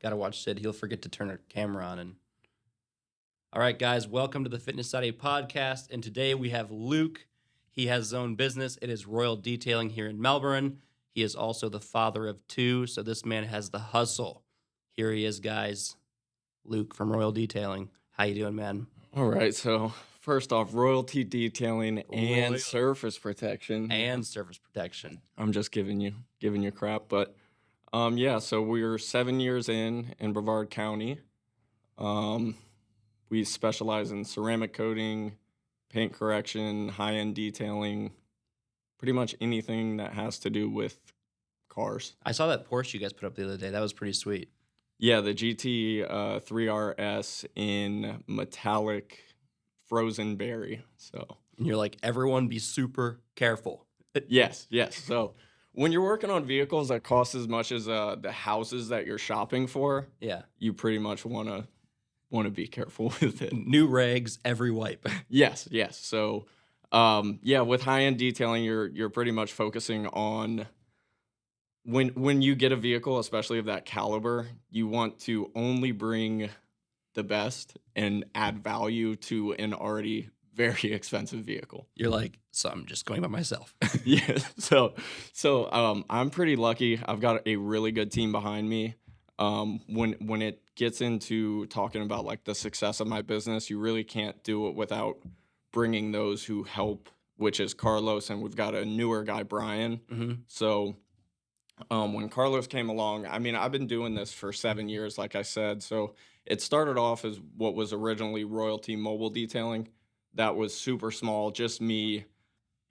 Gotta watch Sid. He'll forget to turn a camera on. And all right, guys, welcome to the Fitness Saturday podcast. And today we have Luke. He has his own business. It is Royal Detailing here in Melbourne. He is also the father of two, so this man has the hustle. Here he is, guys. Luke from Royal Detailing. How you doing, man? All right, so first off, royalty detailing Royal and surface protection. and surface protection. I'm just giving you crap, but yeah, so we're 7 years in Brevard County. Um, we specialize in ceramic coating, paint correction, high-end detailing, pretty much anything that has to do with cars. I saw that Porsche you guys put up the other day. That was pretty sweet. Yeah, the GT 3RS in metallic frozen berry. So And you're like, everyone be super careful. yes. So when you're working on vehicles that cost as much as the houses that you're shopping for, Yeah. you pretty much wanna be careful with it. New regs, every wipe. Yes. So yeah, with high end detailing, you're pretty much focusing on when you get a vehicle, especially of that caliber, you want to only bring the best and add value to an already very expensive vehicle. You're like, so I'm just going by myself. Yeah. So I'm pretty lucky. I've got a really good team behind me. When it gets into talking about like the success of my business, you really can't do it without bringing those who help, which is Carlos, and we've got a newer guy, Brian. Hmm. So when Carlos came along, I mean, I've been doing this for 7 years, like I said. So it started off as what was originally Royalty Mobile Detailing. That was super small, just me,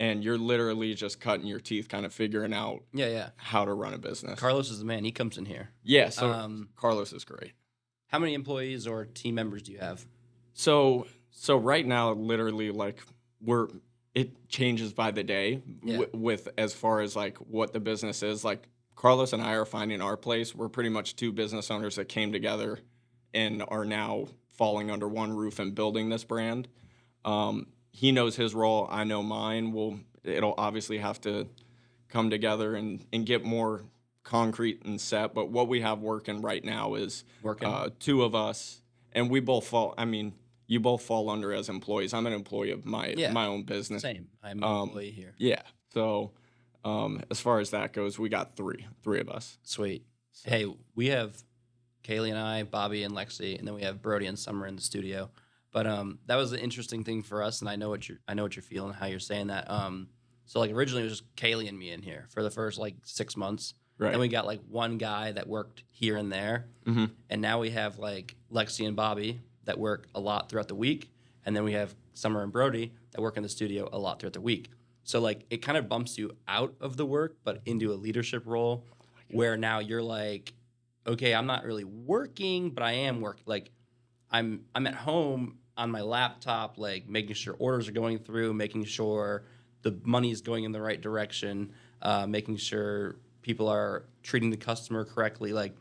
and you're literally just cutting your teeth, kind of figuring out Yeah. how to run a business. Carlos is the man. He comes in here. Yeah, so Um, Carlos is great. how many employees or team members do you have? So right now, literally, like we're it changes by the day Yeah. with as far as like what the business is. Like Carlos and I are finding our place. We're pretty much two business owners that came together and are now falling under one roof and building this brand. He knows his role. I know mine. It'll obviously have to come together and get more concrete and set. But what we have working right now is Working? two of us, and we both fall. I mean, you both fall under as employees. I'm an employee of my Yeah. my own business. Same. I'm an Um, employee here. yeah. So as far as that goes, we got three of us. Sweet. So Hey, we have Kaylee and I, Bobby and Lexi, and then we have Brody and Summer in the studio. But that was an interesting thing for us, and I know what you're feeling, how you're saying that. So like originally it was just Kaylee and me in here for the first like 6 months. Then right. we got like one guy that worked here and there, Hmm. and now we have like Lexi and Bobby that work a lot throughout the week, and then we have Summer and Brody that work in the studio a lot throughout the week. So like it kind of bumps you out of the work, but into a leadership role where now you're like, okay, I'm not really working, but I am working. Like I'm at home on my laptop, like making sure orders are going through, making sure the money is going in the right direction, making sure people are treating the customer correctly. Like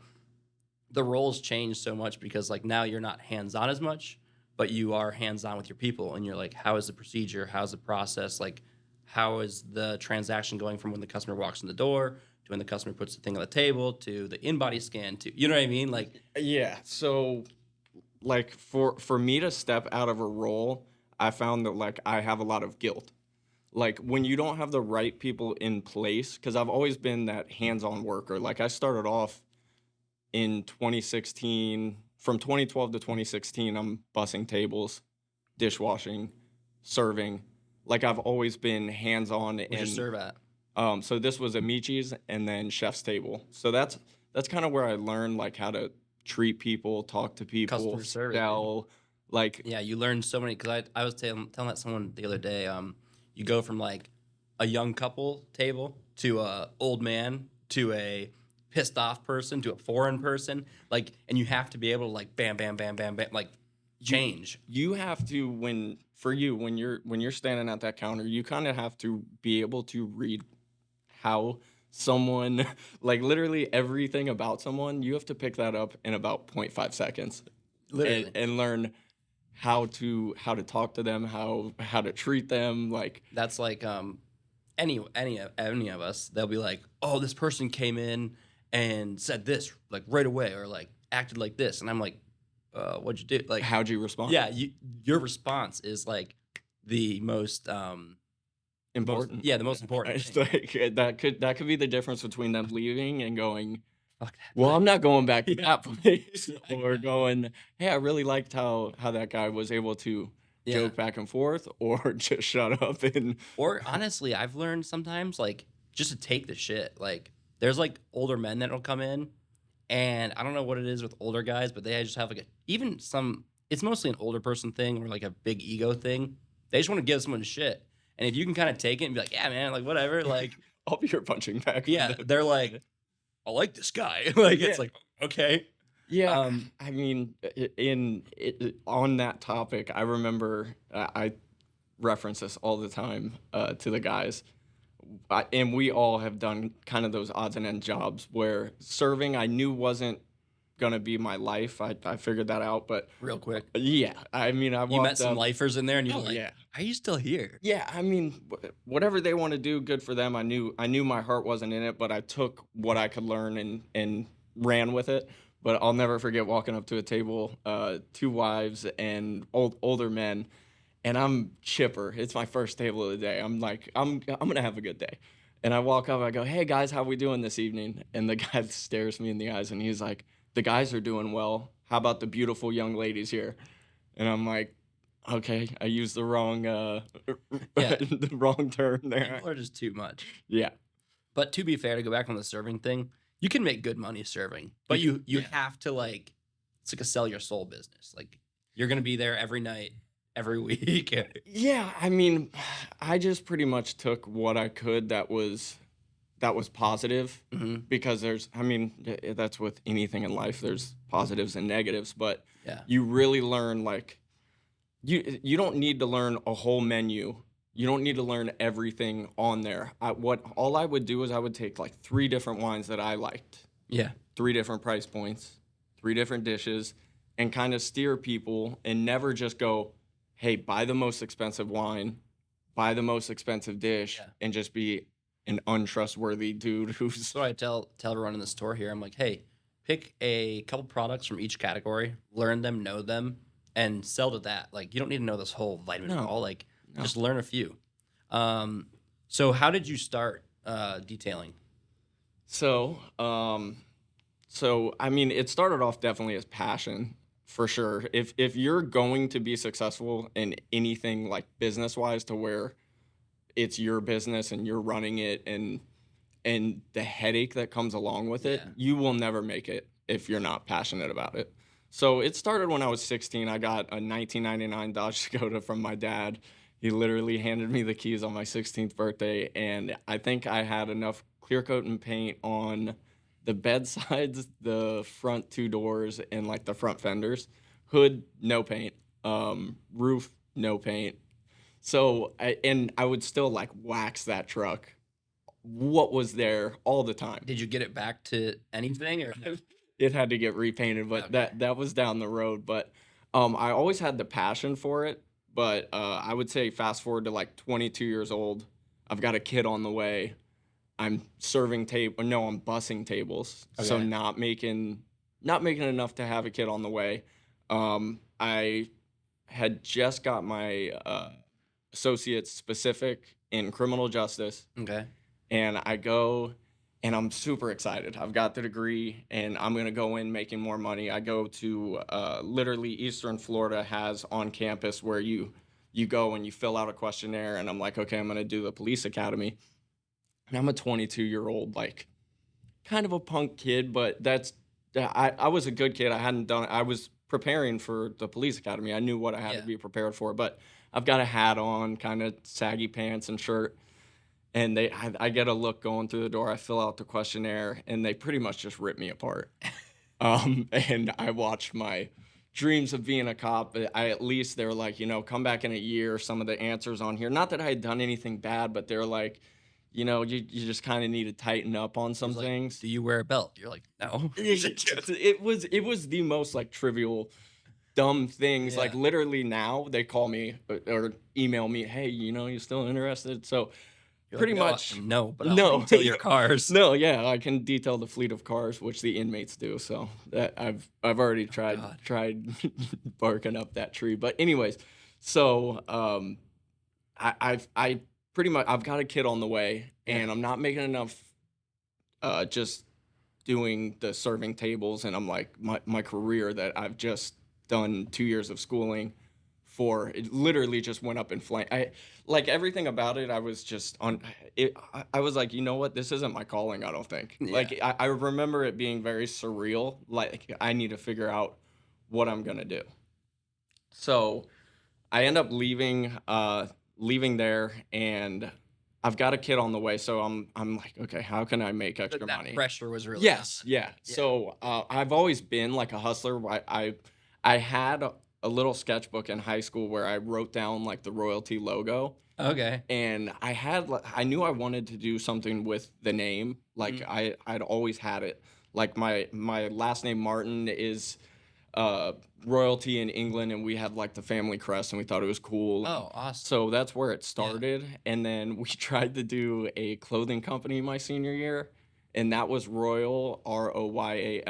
the roles change so much because like now you're not hands on as much, but you are hands on with your people, and you're like, how is the procedure? How's the process? Like, how is the transaction going from when the customer walks in the door to when the customer puts the thing on the table to the in-body scan to you know what I mean? Like, Yeah. So like for me to step out of a role, I found that like I have a lot of guilt. Like when you don't have the right people in place, because I've always been that hands-on worker. Like I started off in 2016, from 2012 to 2016, I'm bussing tables, dishwashing, serving. Like I've always been hands-on would you and serve at? so this was Amici's and then Chef's Table. So that's kind of where I learned like how to treat people, talk to people, Customer service, baby. sell. Like Yeah, you learn so many because I was telling that someone the other day. You go from like a young couple table to a old man to a pissed off person to a foreign person, like, and you have to be able to like bam, bam, bam, bam, bam, like you change. you have to when you're standing at that counter, you kind of have to be able to read how someone like literally everything about someone, you have to pick that up in about point 0.5 seconds and, Literally, and learn how to talk to them, how to treat them. Like that's like any of us. They'll be like, oh, this person came in and said this like right away, or like acted like this, and I'm like, what'd you do? Like, How'd you respond? yeah, your response is like the most Important. yeah, the most important It's thing. like, that could be the difference between them leaving and going, Fuck that. well, I'm not going back to Yeah. that place, Yeah, or exactly. going, hey, I really liked how that guy was able to Yeah. joke back and forth, or just shut up and Or honestly, I've learned sometimes like just to take the shit. Like there's like older men that'll come in, and I don't know what it is with older guys, but they just have like a even some. It's mostly an older person thing or like a big ego thing. They just want to give someone shit, and if you can kind of take it and be like, yeah, man, like whatever, like I'll be your punching bag. yeah, they're like, I like this guy. Like Yeah. it's like okay, Yeah, um, I mean, on that topic, I remember I reference this all the time to the guys, and we all have done kind of those odds and end jobs where serving I knew wasn't gonna be my life. I figured that out, but real quick. yeah, I mean, I You met walked some up. lifers in there, and you were Oh like, yeah, are you still here? yeah. I mean, whatever they want to do, good for them. I knew my heart wasn't in it, but I took what I could learn and ran with it. But I'll never forget walking up to a table, two wives and older men, and I'm chipper. It's my first table of the day. I'm like, I'm gonna have a good day. And I walk up, I go, hey guys, how we doing this evening? And the guy stares me in the eyes and he's like, the guys are doing well. How about the beautiful young ladies here? And I'm like, okay, I used the wrong Yeah, the wrong term there. people are just too much. Yeah. But to be fair, to go back on the serving thing, you can make good money serving, but you Yeah. have to like it's like a sell your soul business. Like you're gonna be there every night, every week. Yeah, I mean, I just pretty much took what I could that was positive, Hmm. because there's I mean, that's with anything in life, there's positives and negatives, but Yeah, you really learn like you don't need to learn a whole menu. You don't need to learn everything on there. All I would do is I would take like 3 different wines that I liked, yeah, 3 different price points, 3 different dishes, and kind of steer people and never just go, hey, buy the most expensive wine, buy the most expensive dish, yeah. and just be an untrustworthy dude who's So I tell everyone in the store here, I'm like, hey, pick a couple products from each category, learn them, know them, and sell to that. Like you don't need to know this whole vitamin no, ball. Like no. just learn a few. So how did you start detailing? So, I mean, it started off definitely as passion for sure. If you're going to be successful in anything like business wise, to where it's your business and you're running it, and the headache that comes along with it, Yeah. you will never make it if you're not passionate about it. So it started when I was 16. I got a 1999 Dodge Dakota from my dad. He literally handed me the keys on my 16th birthday, and I think I had enough clear coat and paint on the bedsides, the front 2 doors, and like the front fenders. Hood, no paint. Roof, no paint. So I would still like wax that truck. What was there all the time? Did you get it back to anything or no? It had to get repainted, but Okay. that was down the road. But I always had the passion for it. But I would say fast forward to like 22 years old, I've got a kid on the way. I'm serving table. No, I'm bussing tables. So Okay. not making enough to have a kid on the way. I had just got my associate's specific in criminal justice, Okay. and I go and I'm super excited. I've got the degree and I'm gonna go in making more money. I go to literally Eastern Florida has on campus where you go and you fill out a questionnaire, and I'm like, okay, I'm gonna do the police academy. And I'm a 22-year-old, like kind of a punk kid, but I was a good kid. I hadn't done I was preparing for the police academy. I knew what I had Yeah. to be prepared for, but I've got a hat on, kind of saggy pants and shirt, and I get a look going through the door. I fill out the questionnaire, and they pretty much just rip me apart. And I watched my dreams of being a cop. At least they were like, come back in a year. Some of the answers on here, not that I had done anything bad, but they're like, you just kind of need to tighten up on some He's like, things. do you wear a belt? You're like, no. It was the most like trivial, dumb things. Like Yeah. literally now they call me or email me, hey, you still interested? So You're Pretty like, "No, much. no, but I'll No. detail your cars." No, yeah, I can detail the fleet of cars, which the inmates do. So that I've already God. tried barking up that tree. But anyways, so I pretty much I've got a kid on the way, Yeah. and I'm not making enough. Just doing the serving tables, and I'm like my career that I've just done 2 years of schooling for, it literally just went up in flame. I like everything about it. I was just on it. I was like, you know what, this isn't my calling. I don't think. Yeah. Like I remember it being very surreal. Like I need to figure out what I'm gonna do. So I end up leaving there, and I've got a kid on the way. So I'm like, okay, how can I make But extra that money? pressure was really Yes, on. yeah. Yeah. So I've always been like a hustler. I had a little sketchbook in high school where I wrote down like the royalty logo, Okay. and I knew I wanted to do something with the name. Like Mhm. I'd always had it. Like my last name Martin is uh royalty in England, and we had like the family crest, and we thought it was cool. Oh, awesome. So that's where it Yeah. started. And then we tried to do a clothing company my senior year, and that was Royal,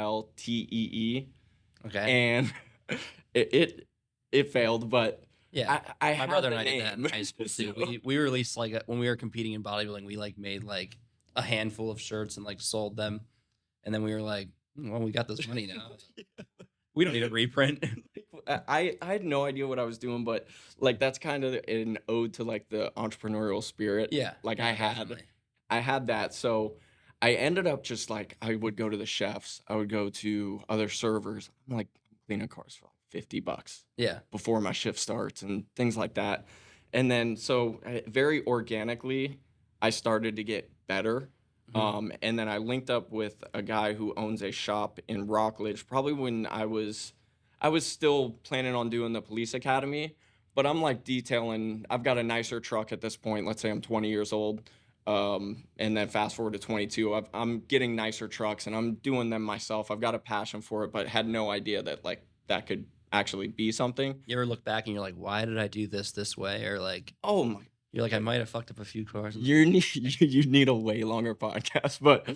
ROYALTEE. Okay. And it failed, but Yeah. I My had brother the and I did that in name. high school too. So- We released like when we were competing in bodybuilding, we like made like a handful of shirts and like sold them, and then we were like, well, we got this money now. We don't need a reprint. I had no idea what I was doing, but like that's kind of an ode to like the entrepreneurial spirit. Yeah. Like yeah, definitely. I had that. So I ended up just like I would go to the chefs, I would go to other servers. I'm like cleaning cars for like $50 Yeah. before my shift starts and things like that. And then so very organically, I started to get better. Mhm. And then I linked up with a guy who owns a shop in Rockledge, probably when I was still planning on doing the police academy, but I'm like detailing. I've got a nicer truck at this point. Let's say I'm 20 years old. And then fast forward to 22, I'm getting nicer trucks and I'm doing them myself. I've got a passion for it, but had no idea that like that could actually be something. You ever look back and you're like, why did I do this way? Or like, Oh my you're like, I might have fucked up a few cars. you need you need a way longer podcast. But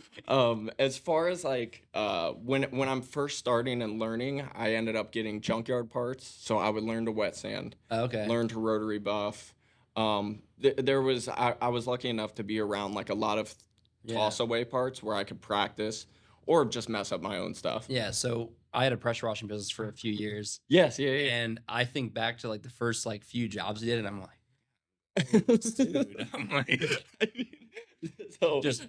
as far as like when I'm first starting and learning, I ended up getting junkyard parts. So I would learn to wet sand, Okay. learn to rotary buff. There was I was lucky enough to be around like a lot of Yeah. toss away parts where I could practice or just mess up my own stuff. Yeah. So I had a pressure washing business for a few years. Yes, yeah. And I think back to like the first like few jobs I did, and I'm like, dude, I'm like, So just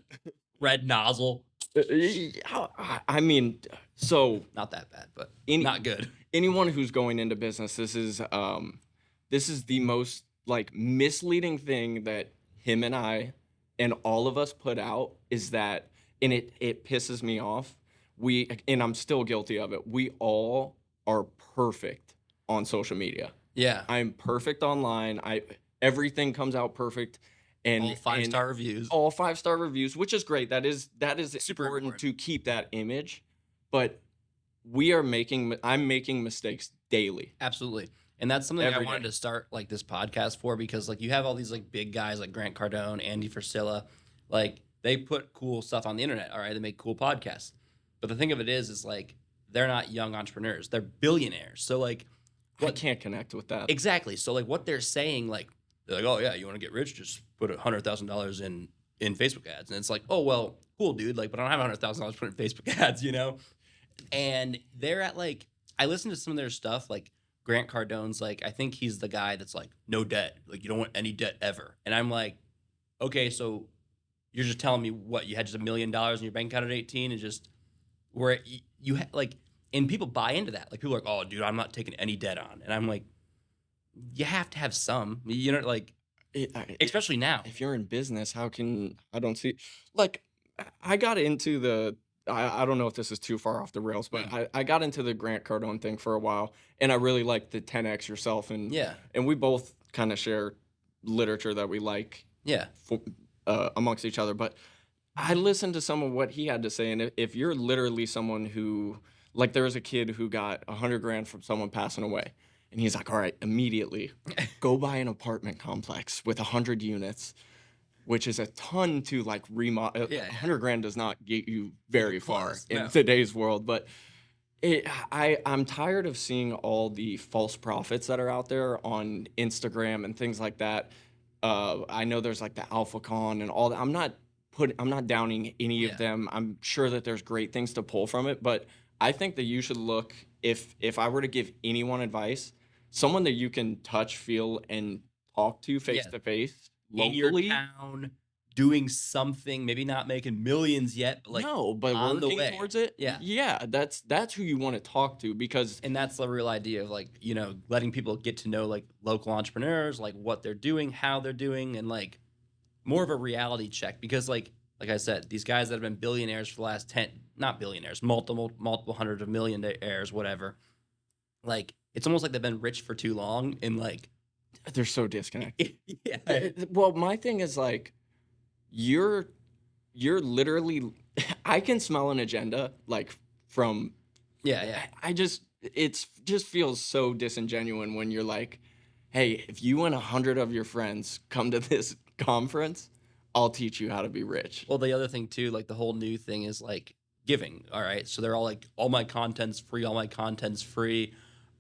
red nozzle. I mean, so Not that bad, but Any- not good. anyone who's going into business, this is the most like misleading thing that him and I and all of us put out is that, and it pisses me off. And I'm still guilty of it. We all are perfect on social media. Yeah. I'm perfect online. Everything comes out perfect, and All 5-star and reviews. all 5-star reviews, which is great. That is Super important important. to keep that image, but I'm making mistakes daily. Absolutely. And that's something Every I wanted day. to start like this podcast for, because like you have all these like big guys like Grant Cardone, Andy Frisella, like they put cool stuff on the internet. All right, they make cool podcasts. But the thing of it is like they're not young entrepreneurs. They're billionaires. So like I what can't connect with that. exactly. So like what they're saying, like they're like, oh yeah, you want to get rich? Just put $100,000 in Facebook ads. And it's like, oh well, cool, dude. Like, but I don't have $100,000 put in Facebook ads, you know? And they're at like, I listened to some of their stuff, like Grant Cardone's like, I think he's the guy that's like, no debt. Like, you don't want any debt ever. And I'm like, okay, so you're just telling me what, you had just $1 million in your bank account at 18 and just where like, and people buy into that. Like, people are like, oh, dude, I'm not taking any debt on. And I'm like, you have to have some, you know, like, especially now. If you're in business, how can I don't see like I got into the I don't know if this is too far off the rails, but I got into the Grant Cardone thing for a while, and I really like the 10x yourself, and Yeah. we both kind of share literature that we like Yeah. for, amongst each other. But I listened to some of what he had to say, and if you're literally someone who like there was a kid who got 100 grand from someone passing away, and he's like, all right, immediately go buy an apartment complex with 100 units. which is a ton to like remodel. Yeah, yeah. 100 grand does not get you very far close, in no. today's world, but I'm tired of seeing all the false prophets that are out there on Instagram and things like that. I know there's like the AlphaCon and all that. I'm not downing any Yeah. of them. I'm sure that there's great things to pull from it, but I think that you should look, if I were to give anyone advice, someone that you can touch, feel, and talk to face Yeah. to face In your locally. town, doing something, maybe not making millions yet, but like No, but on the working way. towards it. Yeah. Yeah, that's who you want to talk to, because And that's the real idea of like, letting people get to know like local entrepreneurs, like what they're doing, how they're doing, and like more of a reality check. Because like I said, these guys that have been billionaires for the last 10, not billionaires, multiple hundreds of millionaires, whatever. Like it's almost like they've been rich for too long and like they're so disconnected. yeah. Well, my thing is like, you're literally I can smell an agenda like from Yeah. it's just feels so disingenuous when you're like, hey, if you and 100 of your friends come to this conference, I'll teach you how to be rich. Well, the other thing too, like the whole new thing is like giving. All right. So they're all like, all my content's free, all my content's free.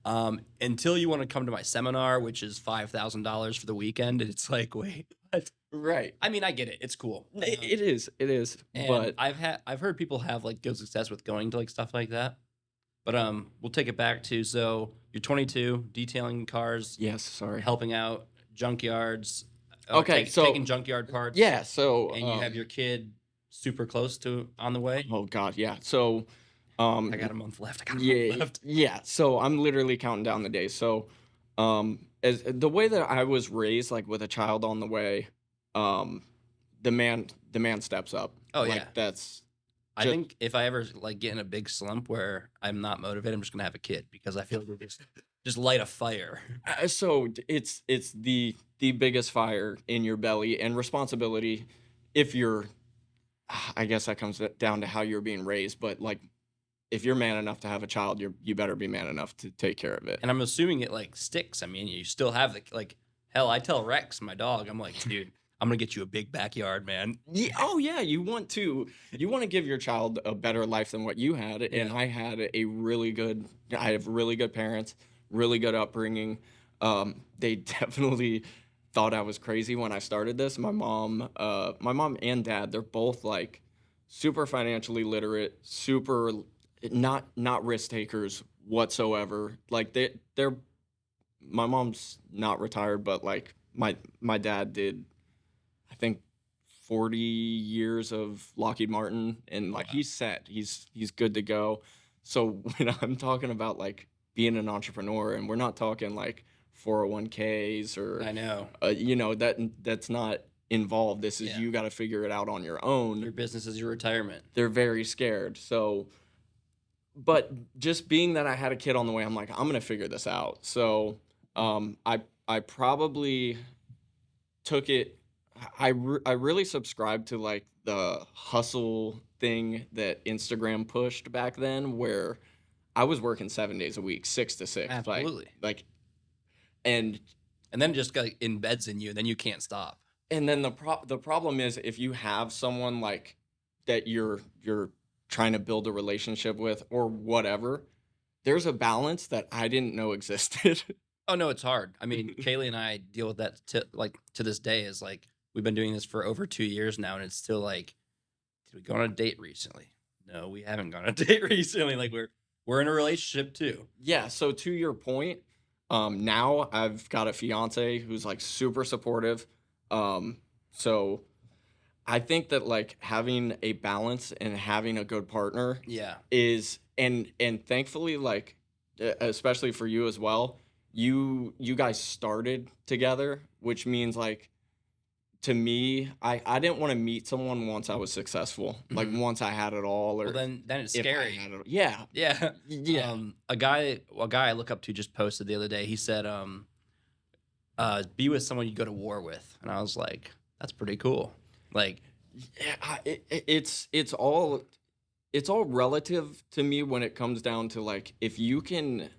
Until you want to come to my seminar, which is $5,000 for the weekend. And it's like, wait, what? Right. I mean, I get it. It's cool. It is. And But I've heard people have like good success with going to like stuff like that. But we'll take it back to, so you're 22, detailing cars, yes, sorry. helping out junkyards. Okay, so taking junkyard parts. yeah, so And you have your kid super close to on the way. oh god, yeah. So I got a month left. yeah, yeah. So I'm literally counting down the days. So, as the way that I was raised, like with a child on the way, the man steps up. Oh, like, yeah. That's I just- think if I ever like get in a big slump where I'm not motivated, I'm just gonna have a kid because I feel like just light a fire. so it's the biggest fire in your belly and responsibility. If you're, I guess that comes down to how you're being raised, but like, if you're man enough to have a child, you better be man enough to take care of it. And I'm assuming it like sticks. I mean, you still have the like. Hell, I tell Rex, my dog, I'm like, dude, I'm gonna get you a big backyard, man. Yeah, oh yeah, you want to give your child a better life than what you had, and Yeah. I have really good parents, really good upbringing. They definitely thought I was crazy when I started this. My mom and dad, they're both like super financially literate, super not risk takers whatsoever. Like they're my mom's not retired, but like my dad did, I think 40 years of Lockheed Martin, and like Wow. he's set. He's good to go. So when I'm talking about like being an entrepreneur, and we're not talking like 401ks or I know that's not involved. This is Yeah. you got to figure it out on your own. your business is your retirement. They're very scared. So, but just being that I had a kid on the way, I'm like, I'm gonna figure this out. So, I probably took it. I really subscribed to like the hustle thing that Instagram pushed back then, where I was working 7 days a week, 6 to 6, Absolutely. like, and And then it just like embeds in you, and then you can't stop. and then the problem is, if you have someone like that you're trying to build a relationship with or whatever, there's a balance that I didn't know existed. Oh no, it's hard. I mean, Kaylee and I deal with that to this day. Is like we've been doing this for over 2 years now, and it's still like, did we go on a date recently? No, we haven't gone on a date recently. Like we're in a relationship too. Yeah, so to your point, now I've got a fiance who's like super supportive. So I think that like having a balance and having a good partner Yeah. is, and thankfully, like especially for you as well, you guys started together, which means like, to me, I didn't want to meet someone once I was successful, like Mhm. once I had it all, or Well, then it's if I scary. had it, yeah, Yeah. yeah. A guy I look up to just posted the other day. He said, be with someone you go to war with, and I was like, that's pretty cool. Like, Yeah, it's all relative to me when it comes down to like, if you can,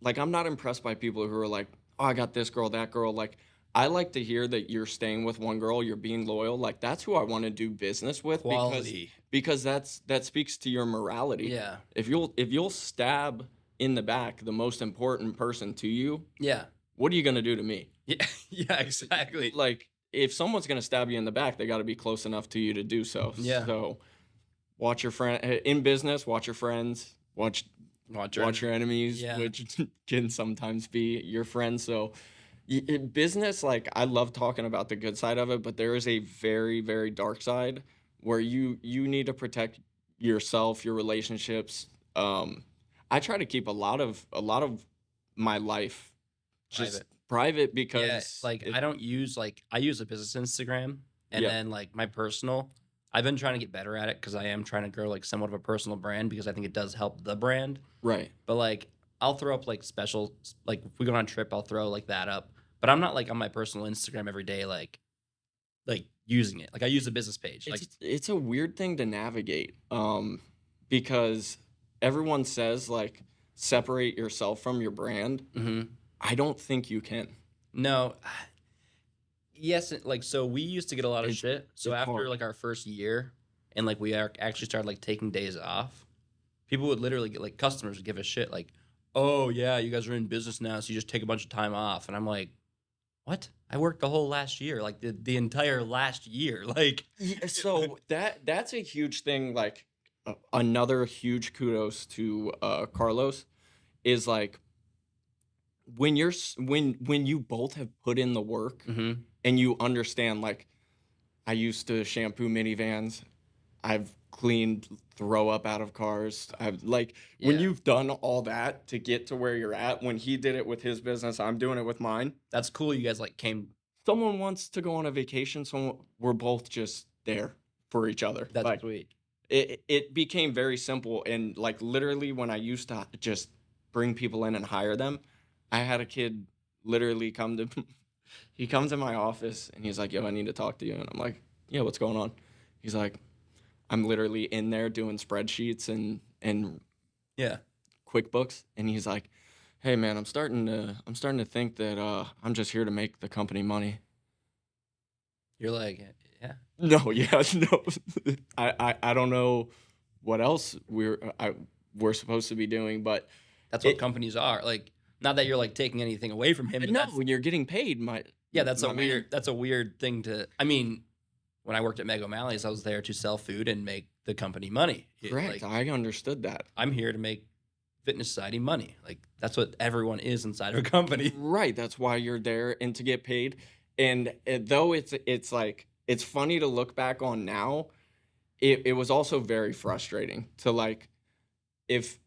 like, I'm not impressed by people who are like, oh, I got this girl, that girl. Like, I like to hear that you're staying with one girl, you're being loyal. Like that's who I want to do business with Quality. because that speaks to your morality. Yeah. If you'll stab in the back the most important person to you, Yeah. what are you gonna do to me? Yeah. Yeah. Exactly. Like if someone's gonna stab you in the back, they got to be close enough to you to do so. Yeah. So watch your friend in business. Watch your friends. Watch your enemies, Yeah. which can sometimes be your friends. So, in business, like I love talking about the good side of it, but there is a very, very dark side where you need to protect yourself, your relationships. I try to keep a lot of my life just Private. private Yeah, because like I don't use like I use a business Instagram and yeah, then like my personal. I've been trying to get better at it because I am trying to grow like somewhat of a personal brand because I think it does help the brand. right. But like I'll throw up like special like if we go on a trip, I'll throw like that up. But I'm not like on my personal Instagram every day like using it. Like I use a business page. Like It's a weird thing to navigate, because everyone says like separate yourself from your brand. mhm. I don't think you can. No. Yes, like so we used to get a lot of It's shit. So it's after hard. like our first year and like we actually started like taking days off, people would literally get like customers would give us shit like, "Oh yeah, you guys are in business now, so you just take a bunch of time off." And I'm like, "What? I worked the whole last year, like the entire last year." Like Yeah, so that's a huge thing. Like another huge kudos to Carlos is like when you both have put in the work mhm. and you understand. Like I used to shampoo minivans. I've cleaned throw up out of cars. I've like when Yeah. you've done all that to get to where you're at. When he did it with his business, I'm doing it with mine. That's cool you guys like came Someone wants to go on a vacation, so we're both just there for each other. that's Like sweet. it became very simple and like literally when I used to just bring people in and hire them, I had a kid literally come to he comes in my office and he's like, "Yo, I need to talk to you." And I'm like, "Yeah, what's going on?" He's like, "I'm literally in there doing spreadsheets and Yeah. QuickBooks." And he's like, "Hey man, I'm starting to think that I'm just here to make the company money." You're like, yeah. No, yeah, no. I don't know what else we're supposed to be doing, but That's what it companies are. Like not that you're like taking anything away from him, but no, that's when you're getting paid, my yeah, that's a my man. weird thing to I mean, when I worked at Meg O'Malley's, I was there to sell food and make the company money. Correct. Like I understood that. I'm here to make Fitness Society money. Like that's what everyone is inside of a company. Right, that's why you're there and to get paid. And though it's like it's funny to look back on now, it was also very frustrating to like if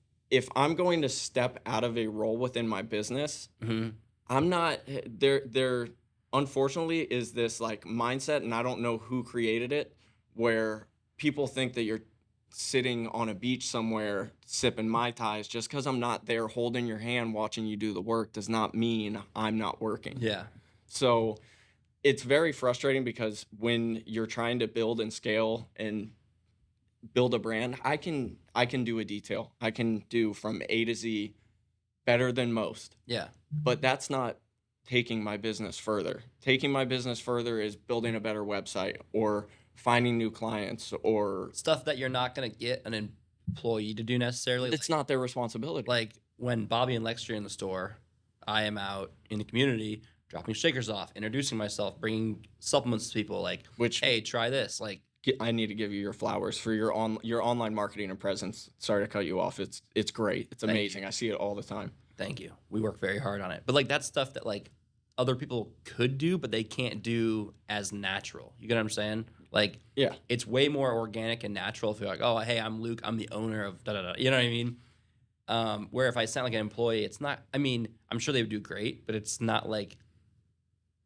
I'm going to step out of a role within my business, Mhm. I'm not there unfortunately is this like mindset and I don't know who created it where people think that you're sitting on a beach somewhere sipping mai tais just cuz I'm not there holding your hand watching you do the work does not mean I'm not working. Yeah. So it's very frustrating because when you're trying to build and scale and build a brand, I can do a detail. I can do from A to Z better than most. Yeah. But that's not taking my business further. Taking my business further is building a better website or finding new clients or Stuff that you're not gonna get an employee to do necessarily. it's not their responsibility. Like when Bobby and Lex are in the store, I am out in the community dropping shakers off, introducing myself, bringing supplements to people. Like, Which hey, try this. Like, I need to give you your flowers for your online marketing and presence. Sorry to cut you off. It's great. It's Thank you. amazing. I see it all the time. thank you. We work very hard on it. But like that's stuff that like other people could do, but they can't do as natural. You get what I'm saying? Like Yeah. it's way more organic and natural if you're like, oh, hey, I'm Luke. I'm the owner of da da da. You know what I mean? Where if I sound like an employee, it's not. I mean, I'm sure they would do great, but it's not like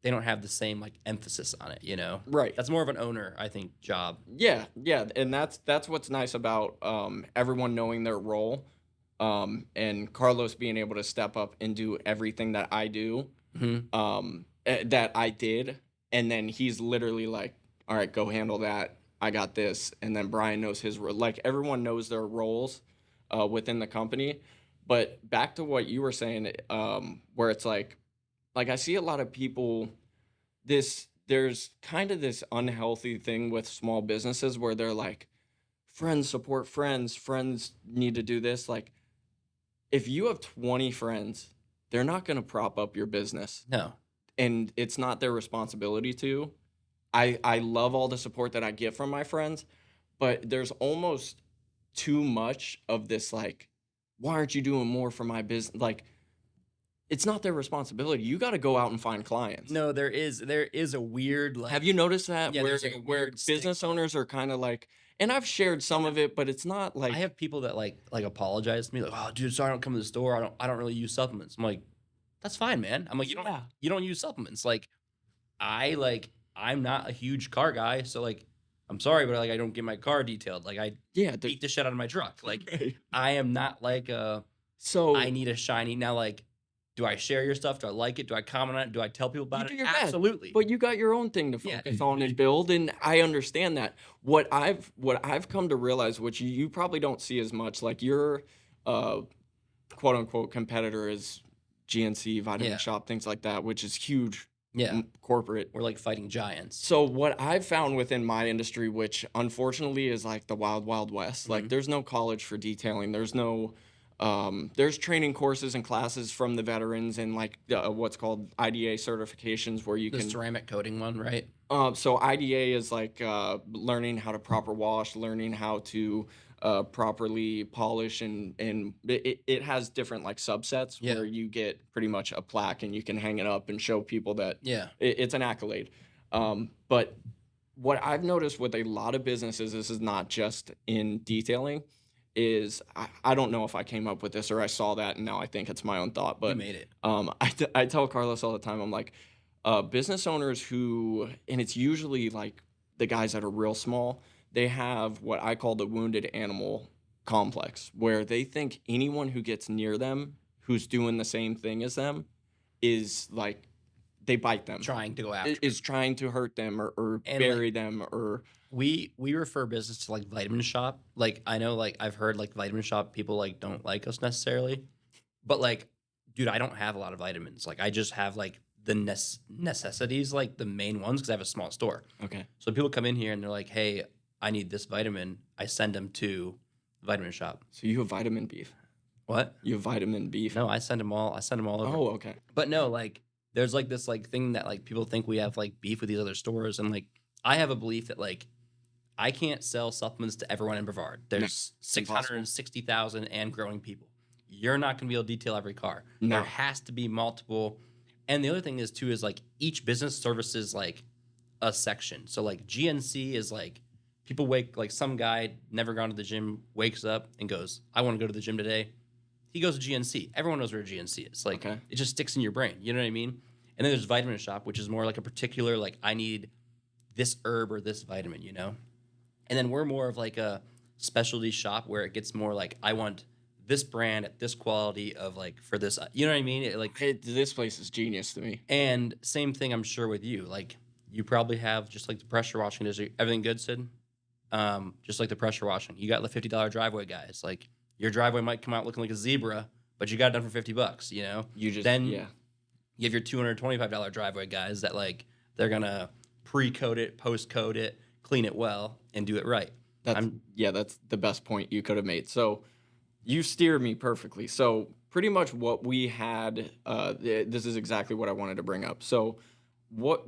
they don't have the same like emphasis on it. You know? Right. That's more of an owner, I think, job. Yeah, yeah, and that's what's nice about everyone knowing their role, and Carlos being able to step up and do everything that I do, Hmm. that I did, and then he's literally like, "All right, go handle that. I got this," and then Brian knows his role. Like everyone knows their roles within the company. But back to what you were saying, where it's like I see a lot of people there's kind of this unhealthy thing with small businesses where they're like, friends support friends, friends need to do this. Like, if you have 20 friends, they're not going to prop up your business, No. and it's not their responsibility to. I love all the support that I get from my friends, but there's almost too much of this, like, why aren't you doing more for my business? Like, it's not their responsibility. You got to go out and find clients. No, there is a weird like Have you noticed that yeah, where there's like a where weird business owners are kind of like, and I've shared some of it, but it's not I like, have people that like apologize to me like, "Oh, dude, sorry I don't come to the store. I don't really use supplements." I'm like, "That's fine, man." I'm like, yeah, you don't use supplements." I'm not a huge car guy, so like I'm sorry, but like I don't get my car detailed. Like I yeah. beat the shit out of my truck. Like Right. I am not like I So need a shiny now like do I share your stuff? Do I like it? Do I comment on it? Do I tell people you about do it? your best, Absolutely. but you got your own thing to Yeah. focus on and build, and I understand that. What I've come to realize, which you probably don't see as much, like your uh quote unquote competitor is GNC, Vitamin Yeah. Shop, things like that, which is huge Yeah. corporate. We're like fighting giants. So what I've found within my industry, which unfortunately is like the wild, wild west, like Mhm. there's no college for detailing. There's no, there's training courses and classes from the veterans and like what's called IDA certifications where you The can. ceramic coating one, right? So IDA is like learning how to proper wash, learning how to properly polish, and it has different like subsets Yeah. where you get pretty much a plaque and you can hang it up and show people that Yeah. it's an accolade. But what I've noticed with a lot of businesses, this is not just in detailing, is I don't know if I came up with this or I saw that and now I think it's my own thought, You but made it. I tell Carlos all the time, I'm like, business owners who, and it's usually like the guys that are real small, they have what I call the wounded animal complex, where they think anyone who gets near them who's doing the same thing as them is like, they bite them, Trying to go after is trying to hurt them or and like bury them or. we refer business to like Vitamin Shop. Like I know like I've heard like Vitamin Shop people like don't like us necessarily, but like dude, I don't have a lot of vitamins. Like I just have like the necessities, like the main ones because I have a small store. Okay. So people come in here and they're like, "Hey, I need this vitamin." I send them to the Vitamin Shop. So you have vitamin beef. What? You have vitamin beef. No, I send them all. I send them all over. Oh, okay. But no, like there's like this like thing that like people think we have like beef with these other stores, and like I have a belief that like I can't sell supplements to everyone in Brevard. There's impossible. 660,000 and growing people. You're not going to be able to detail every car. No. There has to be multiple. And the other thing is too is like each business services like a section. So like GNC is like people wake like some guy never gone to the gym wakes up and goes, "I want to go to the gym today." He goes to GNC. Everyone knows where GNC is. Like Okay. it just sticks in your brain. You know what I mean? And then there's Vitamin Shop, which is more like a particular like I need this herb or this vitamin, you know? And then we're more of like a specialty shop where it gets more like I want this brand at this quality of like for this, you know what I mean? Like, This place is genius to me. and same thing I'm sure with you. Like you probably have just like the pressure washing. Is everything good, Sid? Just like the pressure washing. You got the $50 driveway guys. Like your driveway might come out looking like a zebra, but you got it done for $50. You know. You just Then yeah. you have your $225 driveway guys that like they're gonna pre-coat it, post-coat it, clean it well, and do it right. That's the best point you could have made. So you steered me perfectly. So pretty much what we had, this is exactly what I wanted to bring up. So what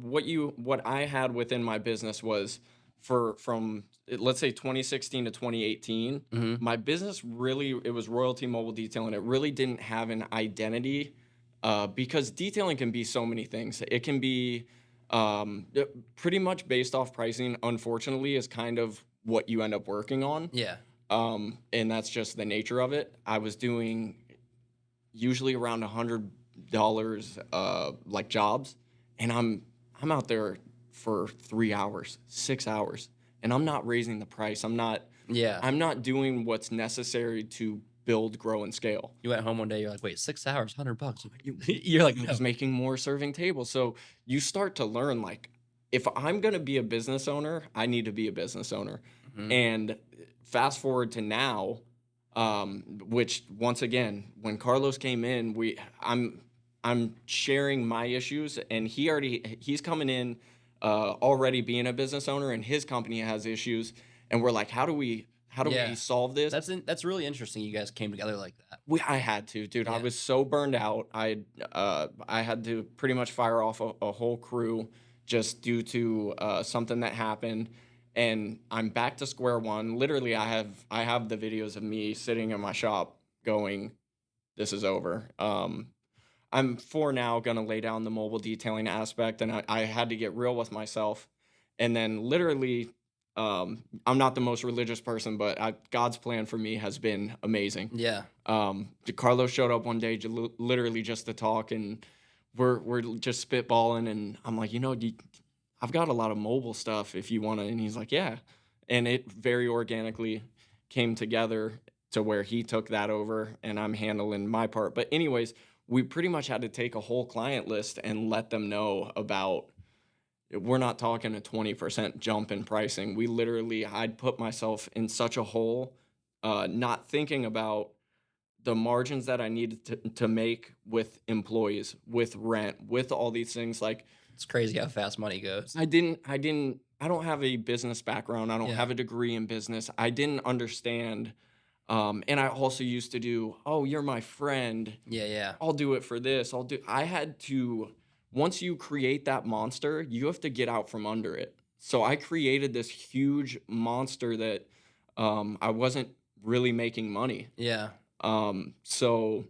I had within my business was from let's say 2016 to 2018, Mhm. my business really, it was Royalty Mobile Detailing. It really didn't have an identity because detailing can be so many things. It can be pretty much based off pricing, unfortunately, is kind of what you end up working on. Yeah. And that's just the nature of it. I was doing usually around $100 like jobs, and I'm out there for 3 hours, 6 hours, and I'm not raising the price. Yeah. I'm not doing what's necessary to build, grow, and scale. You went home one day, you're like, wait, 6 hours, $100. I'm like, you're like, I no. was making more serving tables. So you start to learn like, if I'm gonna be a business owner, I need to be a business owner. Mhm. And fast forward to now, which once again, when Carlos came in, I'm I'm sharing my issues, and he's coming in already being a business owner, and his company has issues, and we're like, how do we Yeah. solve this? That's really interesting. You guys came together like that. I had to, dude. I Yeah. was so burned out. I had to pretty much fire off a whole crew just due to something that happened, and I'm back to square one. Literally, I have the videos of me sitting in my shop going, "This is over." I'm for now gonna lay down the mobile detailing aspect, and I had to get real with myself, and then literally, I'm not the most religious person, but God's plan for me has been amazing. Yeah. Carlos showed up one day, literally just to talk, and we're just spitballing, and I'm like, I've got a lot of mobile stuff if you want to, and he's like, yeah, and it very organically came together to where he took that over, and I'm handling my part. But anyways, we pretty much had to take a whole client list and let them know about. We're not talking a 20% jump in pricing. I'd put myself in such a hole, not thinking about the margins that I needed to make with employees, with rent, with all these things. Like It's crazy how fast money goes. I don't have a business background. I don't Yeah. have a degree in business. I didn't understand. And I also used to do, oh, you're my friend. Yeah. Yeah. I'll do it for this. I had to, once you create that monster, you have to get out from under it. So I created this huge monster that I wasn't really making money. Yeah. So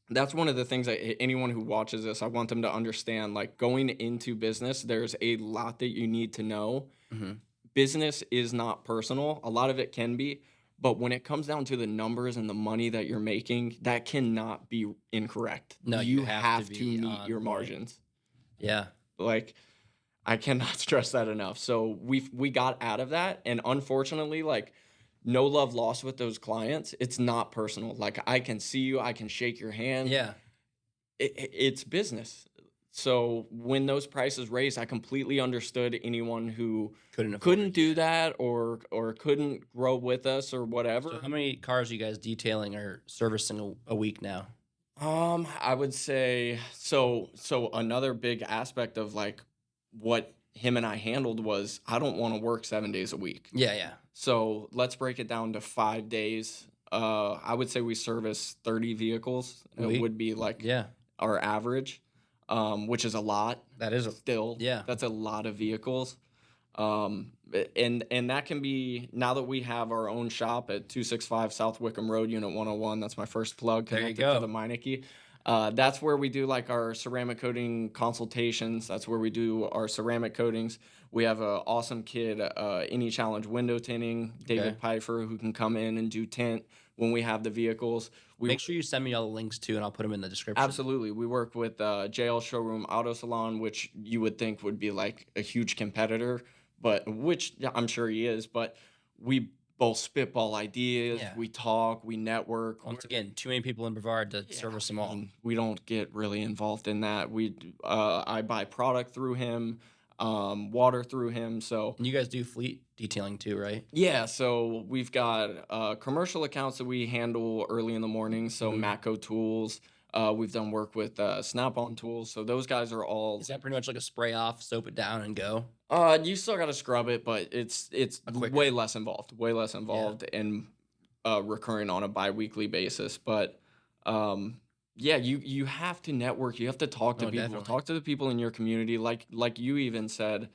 that's one of the things that anyone who watches this, I want them to understand. Like going into business, there's a lot that you need to know. Hmm. Business is not personal. A lot of it can be, but when it comes down to the numbers and the money that you're making, that cannot be incorrect. No, you You have to have to be meet on your point. margins. Yeah. Like I cannot stress that enough. So we got out of that, and unfortunately, like no love lost with those clients. It's not personal. Like I can see you, I can shake your hand. Yeah. It's business. So when those prices raised, I completely understood anyone who Couldn't afford couldn't it. do that or couldn't grow with us or So whatever. how many cars are you guys detailing or servicing a week now? I would say so another big aspect of like what him and I handled was I don't want to work 7 days a week. Yeah. Yeah. So let's break it down to 5 days. I would say we service 30 vehicles. A It week. would be like Yeah. our average, which is a lot. That is a. Still, Yeah. that's a lot of vehicles. And that can be now that we have our own shop at 265 South Wickham Road, Unit 101. That's my first plug There you connected to go. the Meineke. That's where we do like our ceramic coating consultations. That's where we do our ceramic coatings. We have an awesome kid, Any Challenge Window Tinting, David Okay. Pfeiffer, who can come in and do tint when we have the vehicles. We Make sure you send me all the links too, and I'll put them in the description. Absolutely. We work with JL Showroom Auto Salon, which you would think would be like a huge competitor, but which yeah, I'm sure he is. But we both spitball ideas, Yeah. we talk, we network. Once again, too many people in Brevard to Yeah, service them all. we don't get really involved in that. I buy product through him, water through him. So And you guys do fleet detailing too, right? yeah, so we've got commercial accounts that we handle early in the morning. So Mhm. Matco Tools. We've done work with Snap-on Tools. So those guys are all. Is that pretty much like a spray off, soap it down, and go? You still got to scrub it, but it's A quicker. way less involved. Way less involved and recurring on a bi-weekly basis. But yeah, you have to network. You have to talk to Oh, people. definitely. Talk to the people in your community. Like you even said.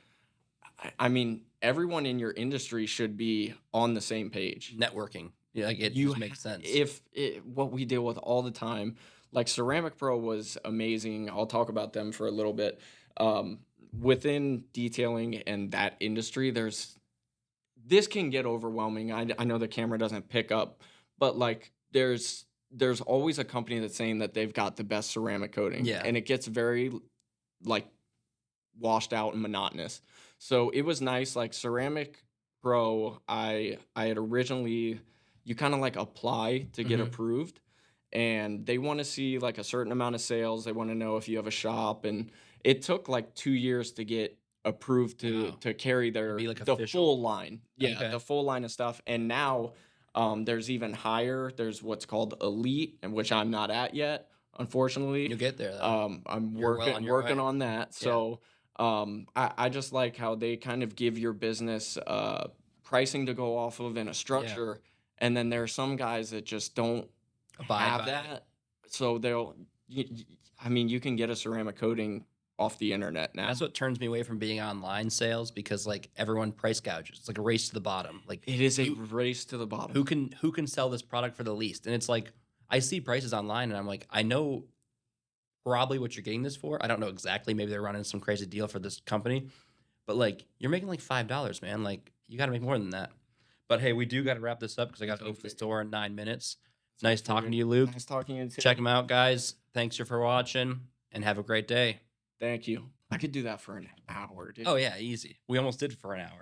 I mean, everyone in your industry should be on the same page. Networking. Yeah, like it You just makes sense. If what we deal with all the time, like Ceramic Pro was amazing. I'll talk about them for a little bit. Within detailing and that industry, this can get overwhelming. I know the camera doesn't pick up, but like there's always a company that's saying that they've got the best ceramic coating, Yeah. and it gets very like washed out and monotonous. So it was nice, like Ceramic Pro. I had originally you kind of like apply to get Mhm. approved, and they want to see like a certain amount of sales. They want to know if you have a shop, and it took like 2 years to get approved Wow. to carry Be like the official. full line. Yeah, Okay. the full line of stuff. And now there's even higher. There's what's called Elite, and which I'm not at yet. unfortunately. You'll get there though. I'm You're well working on your way. on that. Yeah. So I just like how they kind of give your business pricing to go off of and a Yeah. structure, and then there are some guys that just don't Abide have by it. that. So I mean, you can get a ceramic coating off the internet now. That's what turns me away from being online sales because like everyone price gouges. It's like a race to the bottom. Like It is a you- race to the bottom. who can sell this product for the least? And it's like I see prices online and I'm like, I know probably what you're getting this for. I don't know exactly. Maybe they're running some crazy deal for this company, but like you're making like $5, man. Like you got to make more than that. But hey, we do got to wrap this up because I got to open the store in 9 minutes. Nice talking to you, Luke. Nice talking to you too. Check them out, guys. Thanks for watching and have a great day. Thank you. I could do that for an hour, dude. Oh yeah, easy. We almost did for an hour.